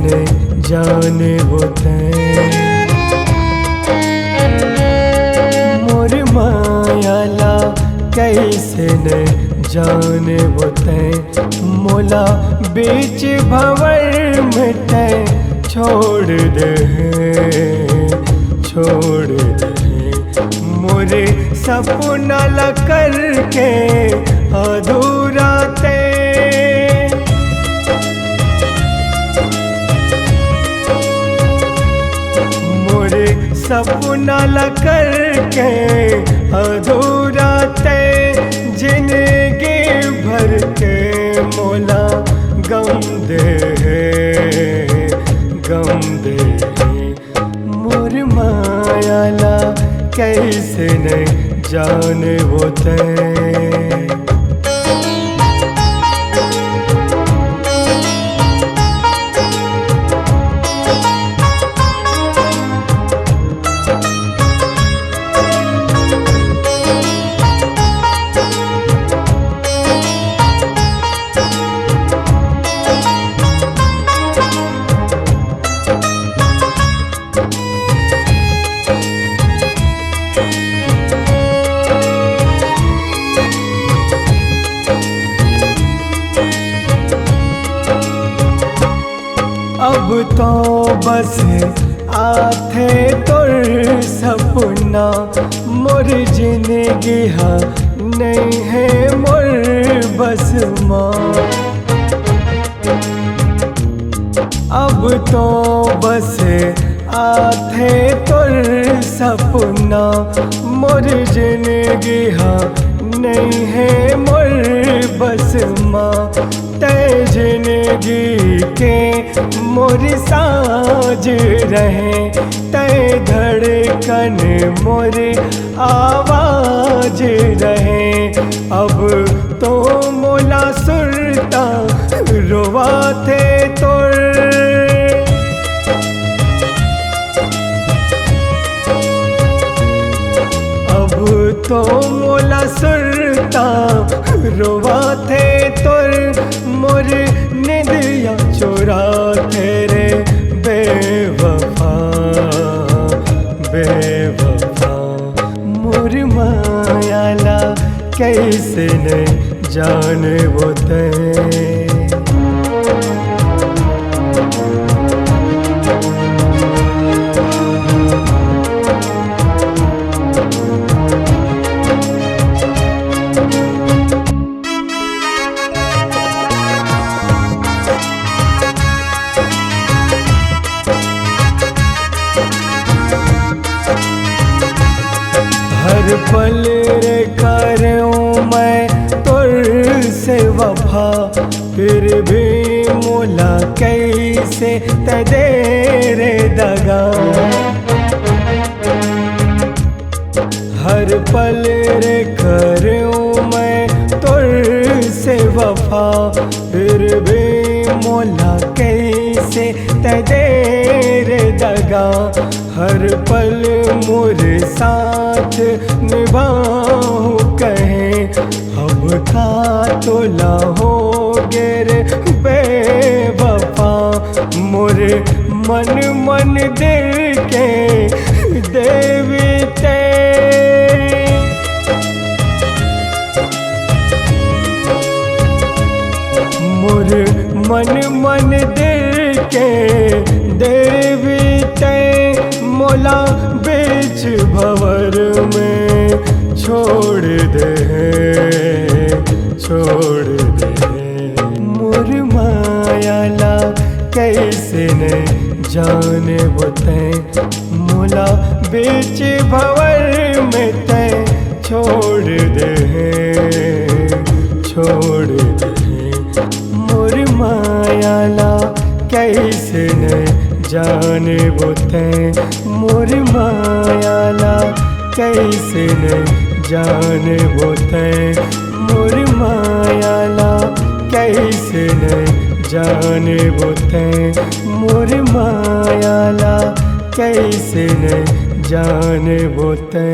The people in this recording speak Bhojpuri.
न जाने होते मोर मायाला कैसे न जाने होते मोला बीच भंवर में तै छोड़ दे मोरे सपना ला करके अधूरा ते मोरे सपना ला करके अधूरा ते जिंदगी भर के मोला गम दे मोर मायाला कैसे न जाने होते अब तो बस आथे तोर सपना मोर जिंदगी हा नहीं है मोर बस माँ अब तो बस आथे तोर सपना मोर जिंदगी हा नहीं है मोर बस माँ तै जिंदगी के मोर साज रहे तै धड़कन मोर आवाज रहे अब तो मोला सुरता रोवा थे तोर अब तो मोला सुरता रोवा थे तोर मोर निदिया चोरा तेरे बेवफा मोर मायाला कैसे न जाने होते हर पल रे करूं मैं तुर से वफा फिर भी मोला कैसे तदे रे दगा हर पल रे करूं मैं तुर से वफा फिर भी मोला कैसे तदे रे दगा हर पल मोरे साथ निभाऊं कहें अब का तोला हो गे बेवफा मोरे मन दिल के देवी ते मोरे मन दिल के देवी ते मोला बीच भंवर में छोड़ दे मोर मायाला कैसे न जाने होते मोला बीच भंवर में ते छोड़ दे मोर मायाला कैसे न जाने होते मोर मायाला कैसे न जाने होते मोर मायाला कैसे न जाने होते मोर मायाला कैसे न जाने होते।